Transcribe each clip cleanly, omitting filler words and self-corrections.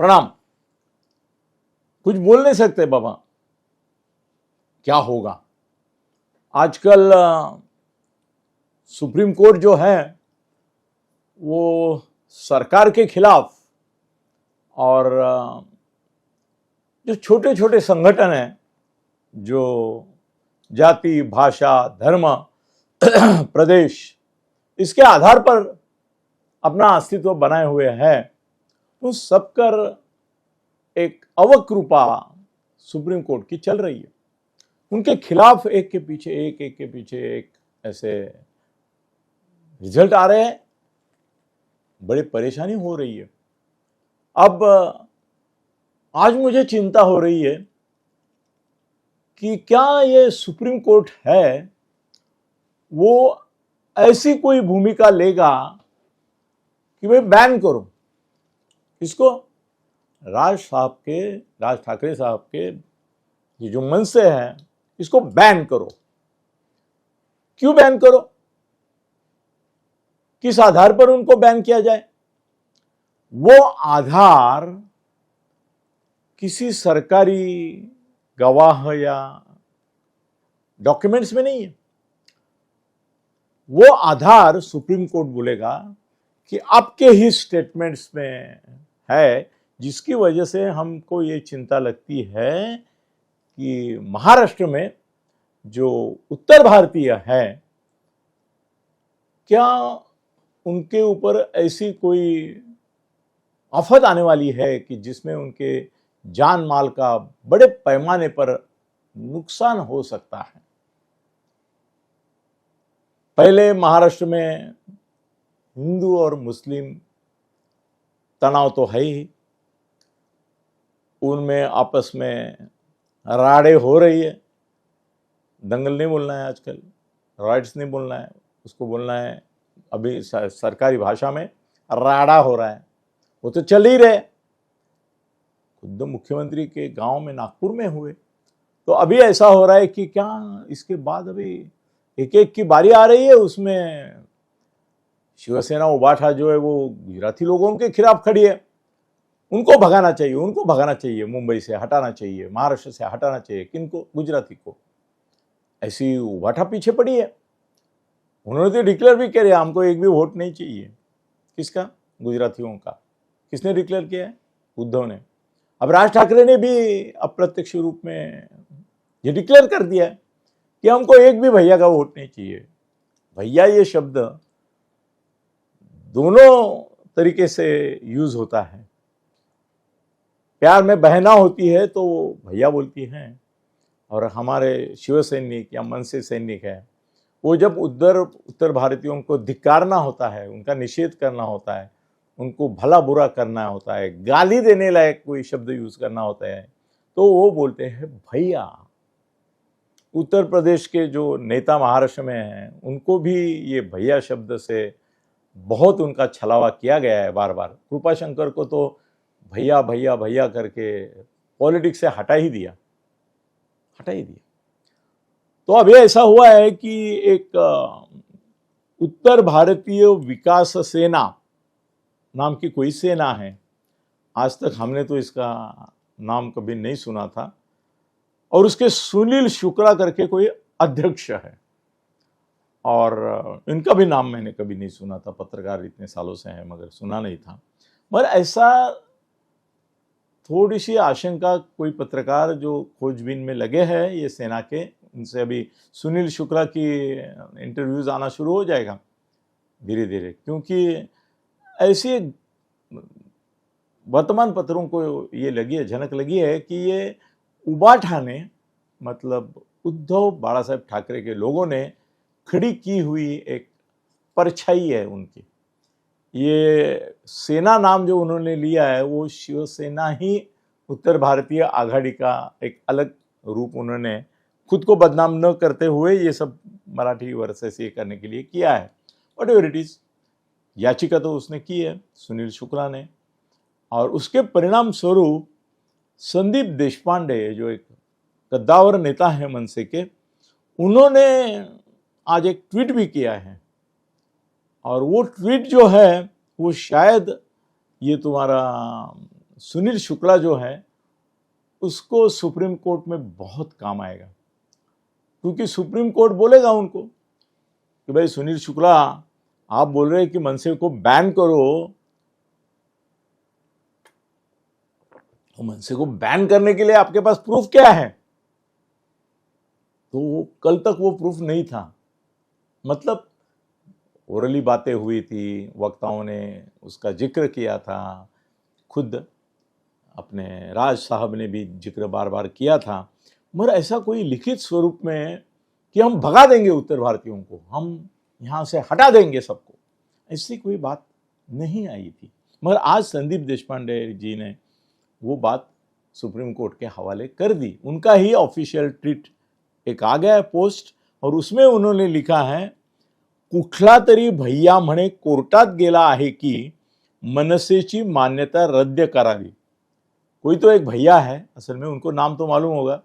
प्रणाम। कुछ बोल नहीं सकते बाबा, क्या होगा। आजकल सुप्रीम कोर्ट जो है वो सरकार के खिलाफ और जो छोटे छोटे संगठन हैं जो जाति, भाषा, धर्म, प्रदेश इसके आधार पर अपना अस्तित्व बनाए हुए हैं, उन सबकर एक अवकृपा सुप्रीम कोर्ट की चल रही है। उनके खिलाफ एक के पीछे एक ऐसे रिजल्ट आ रहे हैं, बड़ी परेशानी हो रही है। अब आज मुझे चिंता हो रही है कि क्या ये सुप्रीम कोर्ट है वो ऐसी कोई भूमिका लेगा कि भाई बैन करो इसको। राज ठाकरे साहब के ये जो मन से है इसको बैन करो। क्यों बैन करो? किस आधार पर उनको बैन किया जाए? वो आधार किसी सरकारी गवाह या डॉक्यूमेंट्स में नहीं है। वो आधार सुप्रीम कोर्ट बोलेगा कि आपके ही स्टेटमेंट्स में है, जिसकी वजह से हमको ये चिंता लगती है कि महाराष्ट्र में जो उत्तर भारतीय है, क्या उनके ऊपर ऐसी कोई आफत आने वाली है कि जिसमें उनके जान माल का बड़े पैमाने पर नुकसान हो सकता है। पहले महाराष्ट्र में हिंदू और मुस्लिम तनाव तो है ही, उनमें आपस में राड़े हो रही है। दंगल नहीं बोलना है आजकल, राइट्स नहीं बोलना है, उसको बोलना है अभी सरकारी भाषा में राड़ा हो रहा है। वो तो चल ही रहे। खुद मुख्यमंत्री के गांव में नागपुर में हुए, तो अभी ऐसा हो रहा है कि क्या इसके बाद अभी एक एक की बारी आ रही है। उसमें शिवसेना उबाठा जो है वो गुजराती लोगों के खिलाफ खड़ी है। उनको भगाना चाहिए, मुंबई से हटाना चाहिए, महाराष्ट्र से हटाना चाहिए। किनको? गुजराती को। ऐसी उबाठा पीछे पड़ी है। उन्होंने तो डिक्लेयर भी किया, हमको एक भी वोट नहीं चाहिए। किसका? गुजरातियों का। किसने डिक्लेयर किया है? उद्धव ने। अब राज ठाकरे ने भी अप्रत्यक्ष रूप में ये डिक्लेयर कर दिया है कि हमको एक भी भैया का वोट नहीं चाहिए। भैया ये शब्द दोनों तरीके से यूज होता है। प्यार में बहना होती है तो भैया बोलती हैं, और हमारे शिव सैनिक या मनसे सैनिक है, वो जब उत्तर भारतीयों को धिक्कारना होता है, उनका निषेध करना होता है, उनको भला बुरा करना होता है, गाली देने लायक कोई शब्द यूज करना होता है, तो वो बोलते हैं भैया। उत्तर प्रदेश के जो नेता महाराष्ट्र में हैं, उनको भी ये भैया शब्द से बहुत उनका छलावा किया गया है बार बार। कृपाशंकर को तो भैया भैया भैया करके पॉलिटिक्स से हटा ही दिया। तो अभी ऐसा हुआ है कि एक उत्तर भारतीय विकास सेना नाम की कोई सेना है। आज तक हमने तो इसका नाम कभी नहीं सुना था, और उसके सुनील शुक्ला करके कोई अध्यक्ष है, और इनका भी नाम मैंने कभी नहीं सुना था। पत्रकार इतने सालों से हैं मगर सुना नहीं था। मगर ऐसा थोड़ी सी आशंका, कोई पत्रकार जो खोजबीन में लगे हैं ये सेना के, उनसे अभी सुनील शुक्ला की इंटरव्यूज आना शुरू हो जाएगा धीरे धीरे, क्योंकि ऐसी वर्तमान पत्रों को ये झनक लगी है कि ये उबाठा ने, मतलब उद्धव बाला साहेब ठाकरे के लोगों ने खड़ी की हुई एक परछाई है उनकी। ये सेना नाम जो उन्होंने लिया है वो शिवसेना ही उत्तर भारतीय आघाड़ी का एक अलग रूप उन्होंने खुद को बदनाम न करते हुए ये सब मराठी वर्सेस ये करने के लिए किया है। वट एवर इट इज, याचिका तो उसने की है सुनील शुक्ला ने, और उसके परिणाम स्वरूप संदीप देशपांडे जो एक कद्दावर नेता है मनसे के, उन्होंने आज एक ट्वीट भी किया है। और वो ट्वीट जो है वो शायद ये तुम्हारा सुनील शुक्ला जो है उसको सुप्रीम कोर्ट में बहुत काम आएगा, क्योंकि सुप्रीम कोर्ट बोलेगा उनको कि भाई सुनील शुक्ला, आप बोल रहे हैं कि मनसे को बैन करो, तो मनसे को बैन करने के लिए आपके पास प्रूफ क्या है? तो कल तक वो प्रूफ नहीं था। मतलब ओरली बातें हुई थी, वक्ताओं ने उसका जिक्र किया था, खुद अपने राज साहब ने भी जिक्र बार बार किया था, मगर ऐसा कोई लिखित स्वरूप में कि हम भगा देंगे उत्तर भारतीयों को, हम यहाँ से हटा देंगे सबको, ऐसी कोई बात नहीं आई थी। मगर आज संदीप देशपांडे जी ने वो बात सुप्रीम कोर्ट के हवाले कर दी। उनका ही ऑफिशियल ट्वीट एक आ गया है, पोस्ट, और उसमें उन्होंने लिखा है, कुठला तरी भैया म्हणे कोर्टात गेला आहे की मनसेची मान्यता रद्द करावी। कोई तो एक भैया है, असल में उनको नाम तो मालूम होगा,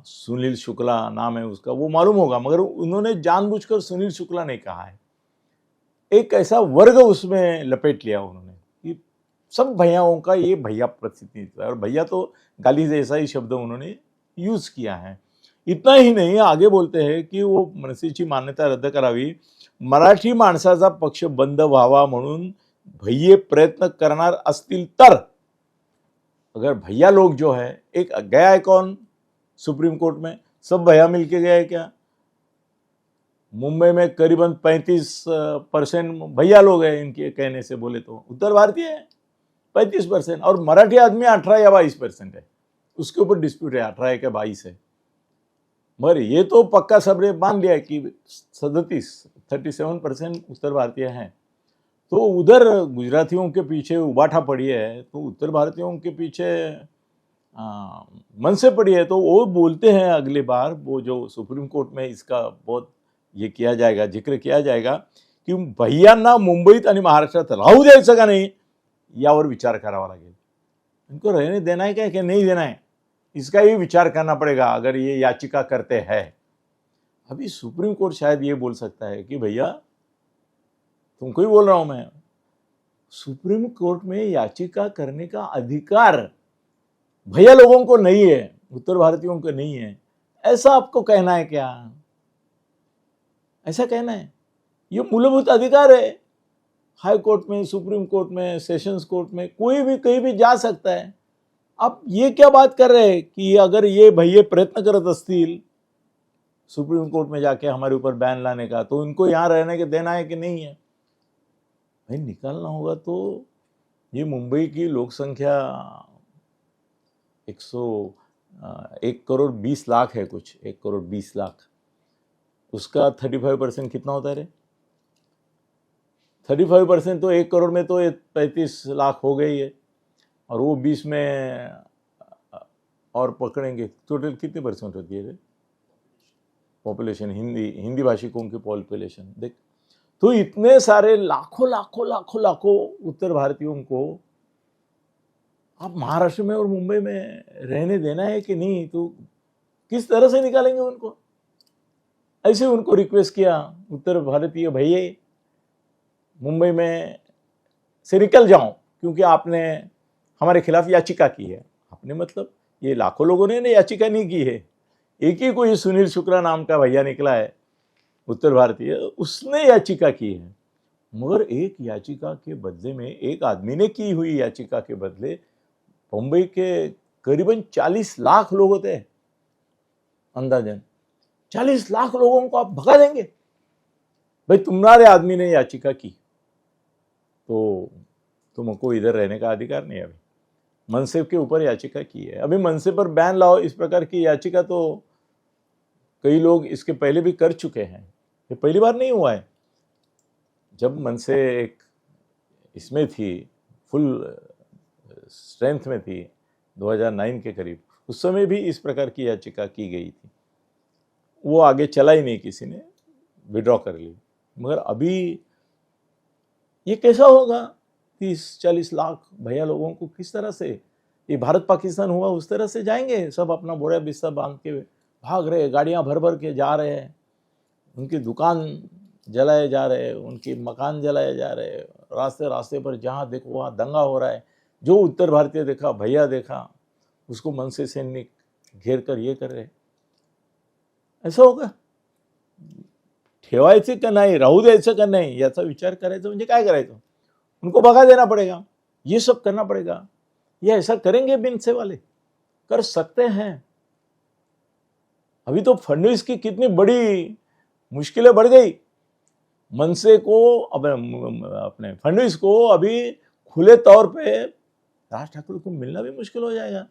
सुनील शुक्ला नाम है उसका, वो मालूम होगा, मगर उन्होंने जानबूझकर सुनील शुक्ला नहीं कहा है। एक ऐसा वर्ग उसमें लपेट लिया उन्होंने कि सब भैयाओं का ये भैया प्रतिनिधित्व है, और भैया तो गाली जैसा ही शब्द उन्होंने यूज किया है। इतना ही नहीं, आगे बोलते हैं कि वो मनसेची मान्यता रद्द करावी, मराठी माणसाचा पक्ष बंद व्हावा म्हणून भैये प्रयत्न करणार असतील तर, अगर भैया लोग जो है, एक गया है कौन सुप्रीम कोर्ट में, सब भैया मिलके गए क्या? मुंबई में करीबन 35% भैया लोग हैं, इनके कहने से बोले तो उत्तर भारतीय है 35%, और मराठी आदमी 18 या 22% है, उसके ऊपर डिस्प्यूट है 18 है क्या 22 है। मगर ये तो पक्का सबने मान लिया है कि 37% उत्तर भारतीय हैं। तो उधर गुजरातियों के पीछे उबाठा पड़ी है, तो उत्तर भारतीयों के पीछे मनसे पड़ी है। तो वो बोलते हैं अगली बार, वो जो सुप्रीम कोर्ट में इसका बहुत ये किया जाएगा, जिक्र किया जाएगा की भैयांना मुंबईत आणि महाराष्ट्रात राहू द्यायचं का नाही, यावर विचार करावा लागेल। इनको रहने देना है क्या कि नहीं देना है, इसका ही विचार करना पड़ेगा अगर ये याचिका करते हैं। अभी सुप्रीम कोर्ट शायद ये बोल सकता है कि भैया, तुमको ही बोल रहा हूं मैं, सुप्रीम कोर्ट में याचिका करने का अधिकार भैया लोगों को नहीं है, उत्तर भारतीयों को नहीं है, ऐसा आपको कहना है क्या? ऐसा कहना है? ये मूलभूत अधिकार है। हाई कोर्ट में, सुप्रीम कोर्ट में, सेशंस कोर्ट में कोई भी कहीं भी जा सकता है। आप ये क्या बात कर रहे हैं कि अगर ये भैया प्रयत्न करत असतील सुप्रीम कोर्ट में जाके हमारे ऊपर बैन लाने का, तो इनको यहाँ रहने के देना है कि नहीं है? भाई निकालना होगा। तो ये मुंबई की लोक संख्या 1 करोड़ 20 लाख है, कुछ 1 करोड़ 20 लाख, उसका 35% कितना होता है रे? 35% तो 1 करोड़ में तो 35 लाख हो गई है, और वो 20 में और पकड़ेंगे, टोटल कितने परसेंट होती है रे पॉपुलेशन, हिंदी भाषिकों की पॉपुलेशन देख। तो इतने सारे लाखों लाखों लाखों लाखों उत्तर भारतीयों को आप महाराष्ट्र में और मुंबई में रहने देना है कि नहीं? तो किस तरह से निकालेंगे उनको? ऐसे उनको रिक्वेस्ट किया, उत्तर भारतीय भैया मुंबई में से निकल जाओ, क्योंकि आपने हमारे खिलाफ याचिका की है। आपने मतलब ये लाखों लोगों ने याचिका नहीं की है, एक ही कोई सुनील शुक्ला नाम का भैया निकला है उत्तर भारतीय, उसने याचिका की है। मगर एक याचिका के बदले में, एक आदमी ने की हुई याचिका के बदले मुंबई के करीबन 40 लाख लोग होते हैं अंदाजन। 40 लाख लोगों को आप भगा देंगे? भाई तुम्हारे आदमी ने याचिका की तो तुमको इधर रहने का अधिकार नहीं है। अभी मनसे के ऊपर याचिका की है, अभी मनसे पर बैन लाओ, इस प्रकार की याचिका तो कई लोग इसके पहले भी कर चुके हैं, ये पहली बार नहीं हुआ है। जब मनसे एक इसमें थी, फुल स्ट्रेंथ में थी 2009 के करीब, उस समय भी इस प्रकार की याचिका की गई थी, वो आगे चला ही नहीं, किसी ने विड्रॉ कर ली। मगर अभी ये कैसा होगा? 30-40 लाख भैया लोगों को किस तरह से, ये भारत पाकिस्तान हुआ उस तरह से जाएंगे सब, अपना बोरा बिस्तर बांध के भाग रहे, गाड़ियां भर भर के जा रहे हैं, उनकी दुकान जलाए जा रहे हैं, उनके मकान जलाए जा रहे हैं, रास्ते रास्ते पर जहाँ देखो वहाँ दंगा हो रहा है, जो उत्तर भारतीय देखा, भैया देखा, उसको मनसे सैनिक घेर कर ये कर रहे, ऐसा होगा? ठेवायचे का नाही, राहू द्यायचं का नाही, याचा विचार करायचा म्हणजे काय करायचं? उनको भगा देना पड़ेगा, ये सब करना पड़ेगा। ये ऐसा करेंगे मनसे वाले? कर सकते हैं। अभी तो फडणवीस की कितनी बड़ी मुश्किलें बढ़ गई। मनसे को अपने फडणवीस को अभी खुले तौर पे राज ठाकरे को मिलना भी मुश्किल हो जाएगा,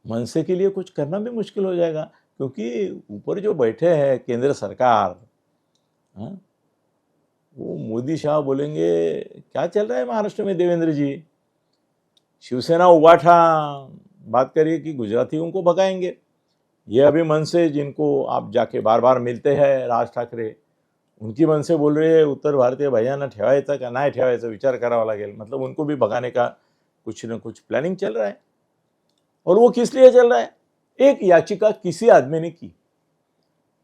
मनसे के लिए कुछ करना भी मुश्किल हो जाएगा, क्योंकि ऊपर जो बैठे हैं केंद्र सरकार, वो मोदी शाह बोलेंगे क्या चल रहा है महाराष्ट्र में देवेंद्र जी, शिवसेना उबाठा बात करिए कि गुजरातियों को भगाएंगे। ये अभी मनसे जिनको आप जाके बार बार मिलते हैं राज ठाकरे, उनकी मनसे बोल रहे हैं उत्तर भारतीय भैयांना ठेवायचं का नाही ठेवायचं विचार करावा लागेल, मतलब उनको भी भगाने का कुछ न कुछ प्लानिंग चल रहा है। और वो किस लिए चल रहा है? एक याचिका किसी आदमी ने की,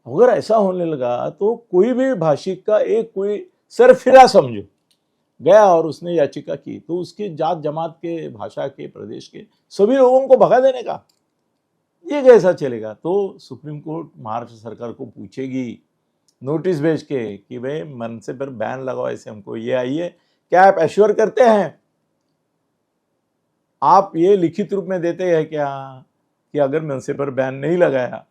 अगर ऐसा होने लगा तो कोई भी भाषिक का एक कोई सरफिरा समझो गया और उसने याचिका की, तो उसके जात जमात के, भाषा के, प्रदेश के सभी लोगों को भगा देने का, ये कैसा चलेगा? तो सुप्रीम कोर्ट महाराष्ट्र सरकार को पूछेगी नोटिस भेज के कि भाई मनसे पर बैन लगाओ, ऐसे हमको ये आइए, क्या आप एश्योर करते हैं, आप ये लिखित रूप में देते हैं क्या कि अगर मनसे पर बैन नहीं लगाया,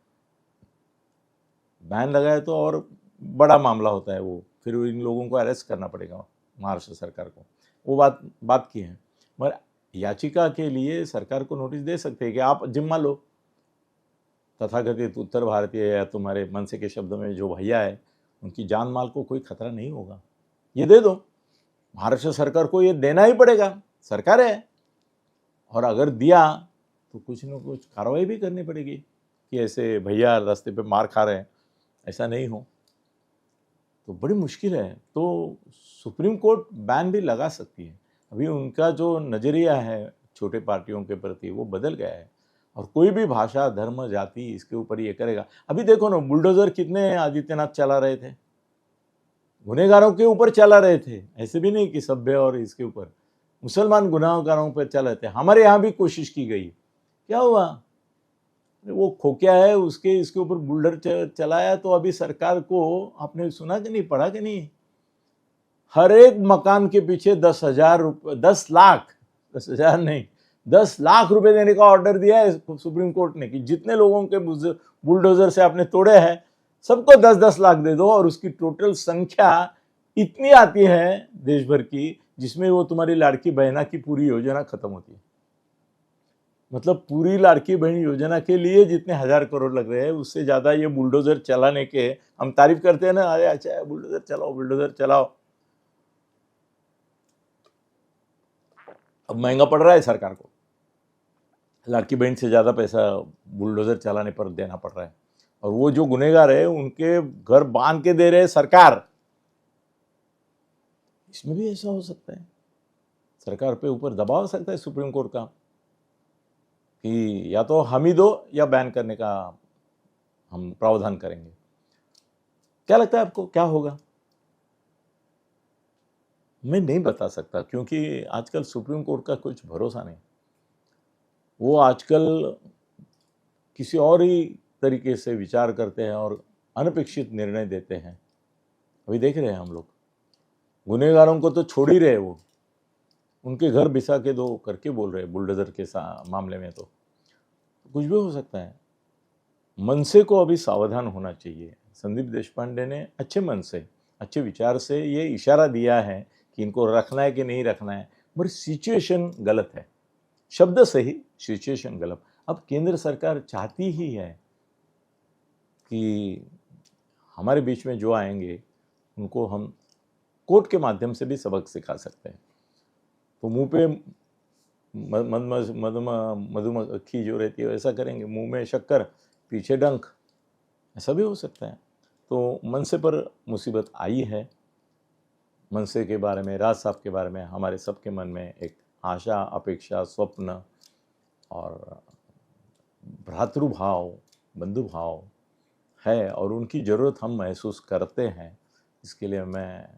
बैन लगाया तो और बड़ा मामला होता है, वो फिर इन लोगों को अरेस्ट करना पड़ेगा महाराष्ट्र सरकार को, वो बात की है। मगर याचिका के लिए सरकार को नोटिस दे सकते हैं कि आप जिम्मा लो, तथाकथित उत्तर भारतीय या तुम्हारे मनसे के शब्द में जो भैया है उनकी जान माल को कोई खतरा नहीं होगा, ये दे दो। महाराष्ट्र सरकार को ये देना ही पड़ेगा, सरकार है, और अगर दिया तो कुछ न कुछ कार्रवाई भी करनी पड़ेगी कि ऐसे भैया रास्ते पे मार खा रहे हैं, ऐसा नहीं हो तो बड़ी मुश्किल है। तो सुप्रीम कोर्ट बैन भी लगा सकती है। अभी उनका जो नज़रिया है छोटे पार्टियों के प्रति वो बदल गया है, और कोई भी भाषा, धर्म, जाति इसके ऊपर ये करेगा। अभी देखो ना, बुलडोजर कितने आदित्यनाथ चला रहे थे, गुनहगारों के ऊपर चला रहे थे, ऐसे भी नहीं कि सभ्य और इसके ऊपर, मुसलमान गुनाहगारों पर चला रहे थे। हमारे यहाँ भी कोशिश की गई, क्या हुआ? वो खोक्या है उसके इसके ऊपर बुलडोजर चलाया, तो अभी सरकार को आपने सुना कि नहीं, पढ़ा कि नहीं, हर एक मकान के पीछे 10,000 रुपये, 10 लाख, 10,000 नहीं 10 लाख रुपए देने का ऑर्डर दिया है सुप्रीम कोर्ट ने कि जितने लोगों के बुलडोजर से आपने तोड़े हैं सबको 10-10 लाख दे दो, और उसकी टोटल संख्या इतनी आती है देश भर की जिसमें वो तुम्हारी लाड़की बहना की पूरी योजना खत्म होती है। मतलब पूरी लाड़की बहन योजना के लिए जितने 1,000 करोड़ लग रहे हैं उससे ज्यादा ये बुलडोजर चलाने के, हम तारीफ करते हैं ना, अरे अच्छा है बुलडोजर चलाओ, बुलडोजर चलाओ, अब महंगा पड़ रहा है सरकार को, लाड़की बहन से ज़्यादा पैसा बुलडोजर चलाने पर देना पड़ रहा है, और वो जो गुनहगार है उनके घर बांध के दे रहे हैं सरकार। इसमें भी ऐसा हो सकता है, सरकार पे ऊपर दबाव हो सकता है सुप्रीम कोर्ट का कि या तो हम ही दो या बैन करने का हम प्रावधान करेंगे। क्या लगता है आपको, क्या होगा? मैं नहीं बता सकता, क्योंकि आजकल सुप्रीम कोर्ट का कुछ भरोसा नहीं, वो आजकल किसी और ही तरीके से विचार करते हैं और अनपेक्षित निर्णय देते हैं। अभी देख रहे हैं हम लोग, गुनहगारों को तो छोड़ ही रहे, वो उनके घर बिसा के दो करके बोल रहे हैं बुलडोजर के मामले में, तो कुछ भी हो सकता है। मनसे को अभी सावधान होना चाहिए। संदीप देशपांडे ने अच्छे मन से, अच्छे विचार से ये इशारा दिया है कि इनको रखना है कि नहीं रखना है, पर सिचुएशन गलत है, शब्द सही, सिचुएशन गलत। अब केंद्र सरकार चाहती ही है कि हमारे बीच में जो आएंगे उनको हम कोर्ट के माध्यम से भी सबक सिखा सकते हैं। तो मुंह पे मधुमक्खी जो रहती है वैसा करेंगे, मुंह में शक्कर पीछे डंक, ऐसा भी हो सकता है। तो मनसे पर मुसीबत आई है। मनसे के बारे में, राज साहब के बारे में हमारे सबके मन में एक आशा, अपेक्षा, स्वप्न और भ्रातृभाव, बंधुभाव है, और उनकी ज़रूरत हम महसूस करते हैं। इसके लिए मैं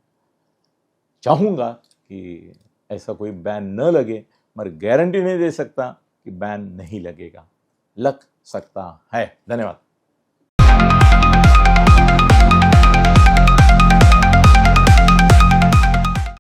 चाहूँगा कि ऐसा कोई बैन न लगे, मगर गारंटी नहीं दे सकता कि बैन नहीं लगेगा, लग सकता है। धन्यवाद।